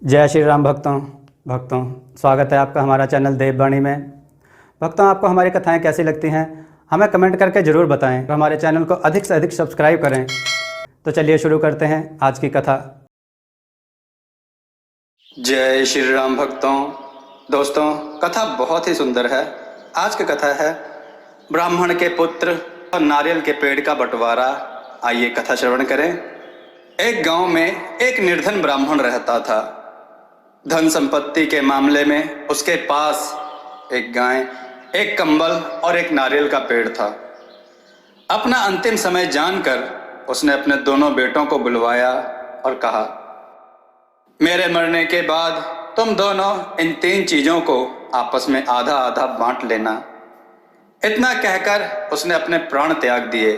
जय श्री राम भक्तों स्वागत है आपका हमारा चैनल देववाणी में। भक्तों, आपको हमारी कथाएं कैसी लगती हैं हमें कमेंट करके ज़रूर बताएं और हमारे चैनल को अधिक से अधिक सब्सक्राइब करें। तो चलिए शुरू करते हैं आज की कथा। जय श्री राम भक्तों। दोस्तों, कथा बहुत ही सुंदर है। आज की कथा है ब्राह्मण के पुत्र और नारियल के पेड़ का बंटवारा। आइए कथा श्रवण करें। एक गांव में एक निर्धन ब्राह्मण रहता था। धन संपत्ति के मामले में उसके पास एक गाय, एक कंबल और एक नारियल का पेड़ था। अपना अंतिम समय जानकर उसने अपने दोनों बेटों को बुलवाया और कहा, मेरे मरने के बाद तुम दोनों इन तीन चीजों को आपस में आधा आधा बांट लेना। इतना कहकर उसने अपने प्राण त्याग दिए।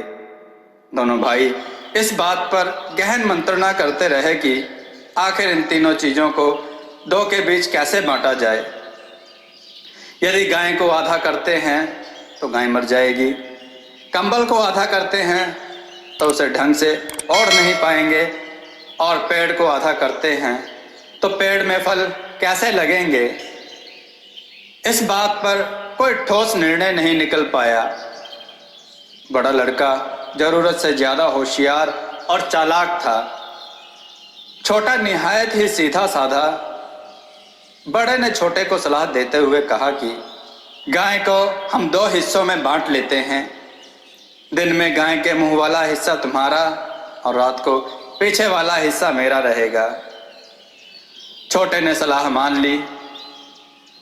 दोनों भाई इस बात पर गहन मंत्रणा करते रहे कि आखिर इन तीनों चीजों को दो के बीच कैसे बांटा जाए। यदि गाय को आधा करते हैं तो गाय मर जाएगी, कंबल को आधा करते हैं तो उसे ढंग से ओढ़ नहीं पाएंगे, और पेड़ को आधा करते हैं तो पेड़ में फल कैसे लगेंगे। इस बात पर कोई ठोस निर्णय नहीं निकल पाया। बड़ा लड़का जरूरत से ज्यादा होशियार और चालाक था। छोटा निहायत ही सीधा साधा। बड़े ने छोटे को सलाह देते हुए कहा कि गाय को हम दो हिस्सों में बांट लेते हैं। दिन में गाय के मुंह वाला हिस्सा तुम्हारा और रात को पीछे वाला हिस्सा मेरा रहेगा। छोटे ने सलाह मान ली।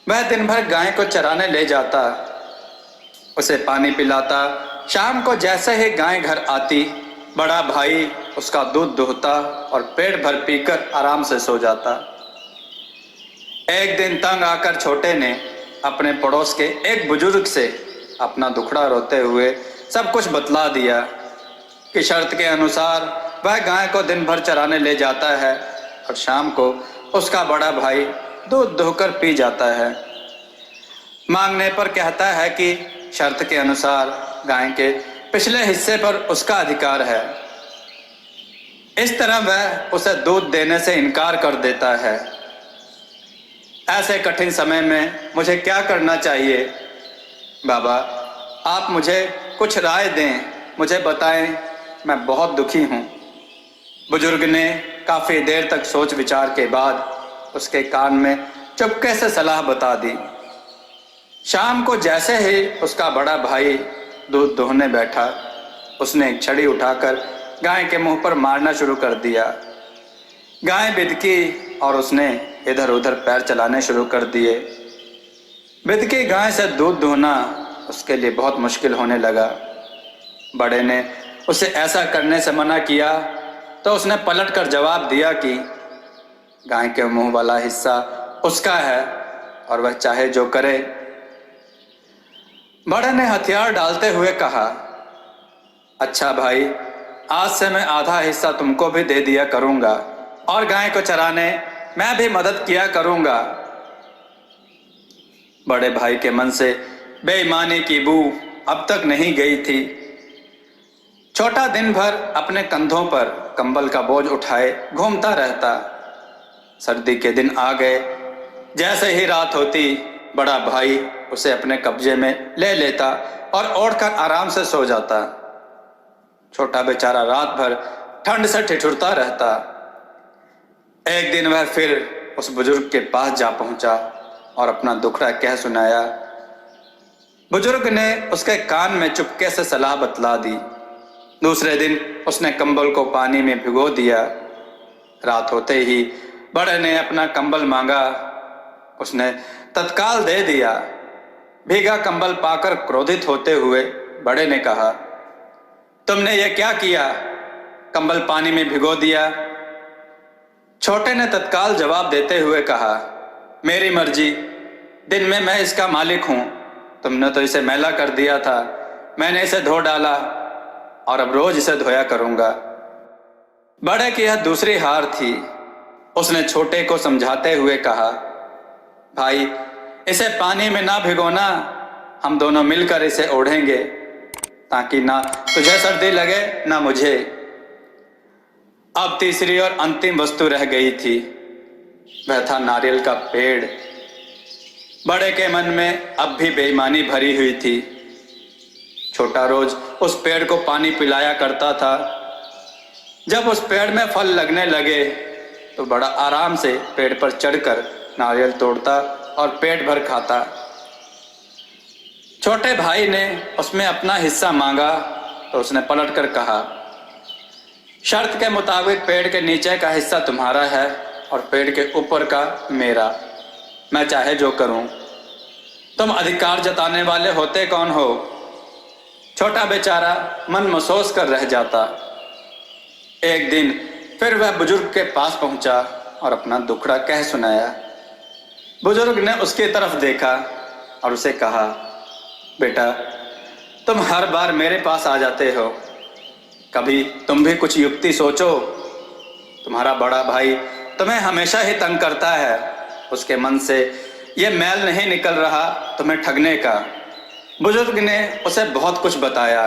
वह दिन भर गाय को चराने ले जाता, उसे पानी पिलाता। शाम को जैसे ही गाय घर आती, बड़ा भाई उसका दूध दुहता और पेट भर पीकर आराम से सो जाता। एक दिन तंग आकर छोटे ने अपने पड़ोस के एक बुजुर्ग से अपना दुखड़ा रोते हुए सब कुछ बतला दिया कि शर्त के अनुसार वह गाय को दिन भर चराने ले जाता है और शाम को उसका बड़ा भाई दूध दुहकर पी जाता है। मांगने पर कहता है कि शर्त के अनुसार गाय के पिछले हिस्से पर उसका अधिकार है। इस तरह वह उसे दूध देने से इनकार कर देता है। ऐसे कठिन समय में मुझे क्या करना चाहिए? बाबा, आप मुझे कुछ राय दें, मुझे बताएं, मैं बहुत दुखी हूँ। बुजुर्ग ने काफ़ी देर तक सोच विचार के बाद उसके कान में चुपके से सलाह बता दी। शाम को जैसे ही उसका बड़ा भाई दूध दुहने बैठा, उसने एक छड़ी उठाकर गाय के मुंह पर मारना शुरू कर दिया। गाय बिदकी और उसने इधर उधर पैर चलाने शुरू कर दिए। बिदकी गाय से दूध दुहना उसके लिए बहुत मुश्किल होने लगा। बड़े ने उसे ऐसा करने से मना किया तो उसने पलट कर जवाब दिया कि गाय के मुंह वाला हिस्सा उसका है और वह चाहे जो करे। बड़े ने हथियार डालते हुए कहा, अच्छा भाई, आज से मैं आधा हिस्सा तुमको भी दे दिया करूंगा और गाय को चराने मैं भी मदद किया करूंगा। बड़े भाई के मन से बेईमानी की बू अब तक नहीं गई थी। छोटा दिन भर अपने कंधों पर कंबल का बोझ उठाए घूमता रहता। सर्दी के दिन आ गए। जैसे ही रात होती, बड़ा भाई उसे अपने कब्जे में ले लेता और ओढ़कर आराम से सो जाता। छोटा बेचारा रात भर ठंड से ठिठुरता रहता। एक दिन वह फिर उस बुजुर्ग के पास जा पहुंचा और अपना दुखड़ा कह सुनाया। बुजुर्ग ने उसके कान में चुपके से सलाह बतला दी। दूसरे दिन उसने कंबल को पानी में भिगो दिया। रात होते ही बड़े ने अपना कंबल मांगा। उसने तत्काल दे दिया। भीगा कंबल पाकर क्रोधित होते हुए बड़े ने कहा, तुमने ये क्या किया? कंबल पानी में भिगो दिया। छोटे ने तत्काल जवाब देते हुए कहा, मेरी मर्जी, दिन में मैं इसका मालिक हूं। तुमने तो इसे मैला कर दिया था, मैंने इसे धो डाला और अब रोज इसे धोया करूंगा। बड़े की यह दूसरी हार थी। उसने छोटे को समझाते हुए कहा, भाई, इसे पानी में ना भिगोना, हम दोनों मिलकर इसे ओढ़ेंगे ताकि ना तुझे सर्दी लगे ना मुझे। अब तीसरी और अंतिम वस्तु रह गई थी। वह था नारियल का पेड़। बड़े के मन में अब भी बेईमानी भरी हुई थी। छोटा रोज उस पेड़ को पानी पिलाया करता था। जब उस पेड़ में फल लगने लगे तो बड़ा आराम से पेड़ पर चढ़कर नारियल तोड़ता और पेट भर खाता। छोटे भाई ने उसमें अपना हिस्सा मांगा तो उसने पलटकर कहा, शर्त के मुताबिक पेड़ के नीचे का हिस्सा तुम्हारा है और पेड़ के ऊपर का मेरा। मैं चाहे जो करूं। तुम अधिकार जताने वाले होते कौन हो? छोटा बेचारा मन महसूस कर रह जाता। एक दिन फिर वह बुजुर्ग के पास पहुंचा और अपना दुखड़ा कह सुनाया। बुजुर्ग ने उसकी तरफ देखा और उसे कहा, बेटा, तुम हर बार मेरे पास आ जाते हो, कभी तुम भी कुछ युक्ति सोचो। तुम्हारा बड़ा भाई तुम्हें हमेशा ही तंग करता है। उसके मन से ये मैल नहीं निकल रहा तुम्हें ठगने का। बुजुर्ग ने उसे बहुत कुछ बताया।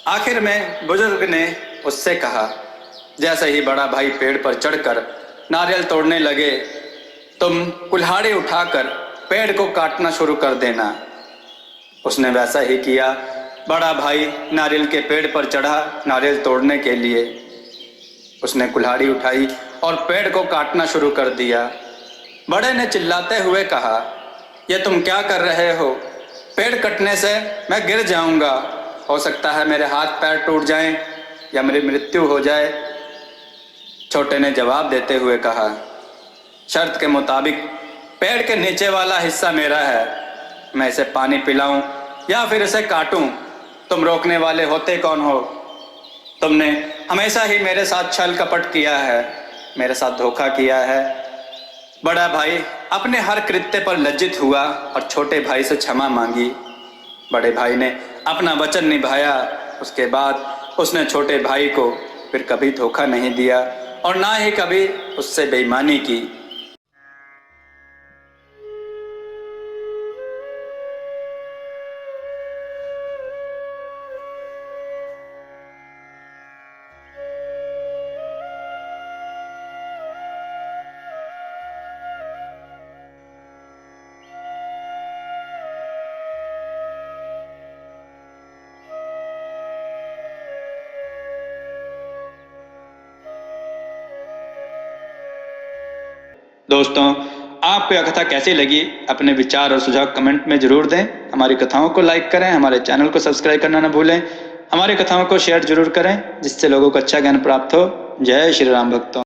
आखिर में बुजुर्ग ने उससे कहा, जैसे ही बड़ा भाई पेड़ पर चढ़कर नारियल तोड़ने लगे, तुम कुल्हाड़ी उठाकर पेड़ को काटना शुरू कर देना। उसने वैसा ही किया। बड़ा भाई नारियल के पेड़ पर चढ़ा नारियल तोड़ने के लिए। उसने कुल्हाड़ी उठाई और पेड़ को काटना शुरू कर दिया। बड़े ने चिल्लाते हुए कहा, यह तुम क्या कर रहे हो? पेड़ कटने से मैं गिर जाऊंगा। हो सकता है मेरे हाथ पैर टूट जाएं या मेरी मृत्यु हो जाए। छोटे ने जवाब देते हुए कहा, शर्त के मुताबिक पेड़ के नीचे वाला हिस्सा मेरा है। मैं इसे पानी पिलाऊं या फिर इसे काटूं, तुम रोकने वाले होते कौन हो? तुमने हमेशा ही मेरे साथ छल कपट किया है, मेरे साथ धोखा किया है। बड़ा भाई अपने हर कृत्य पर लज्जित हुआ और छोटे भाई से क्षमा मांगी। बड़े भाई ने अपना वचन निभाया। उसके बाद उसने छोटे भाई को फिर कभी धोखा नहीं दिया और ना ही कभी उससे बेईमानी की। दोस्तों, आपको यह कथा कैसी लगी? अपने विचार और सुझाव कमेंट में जरूर दें। हमारी कथाओं को लाइक करें, हमारे चैनल को सब्सक्राइब करना न भूलें। हमारी कथाओं को शेयर जरूर करें जिससे लोगों को अच्छा ज्ञान प्राप्त हो। जय श्री राम भक्तों।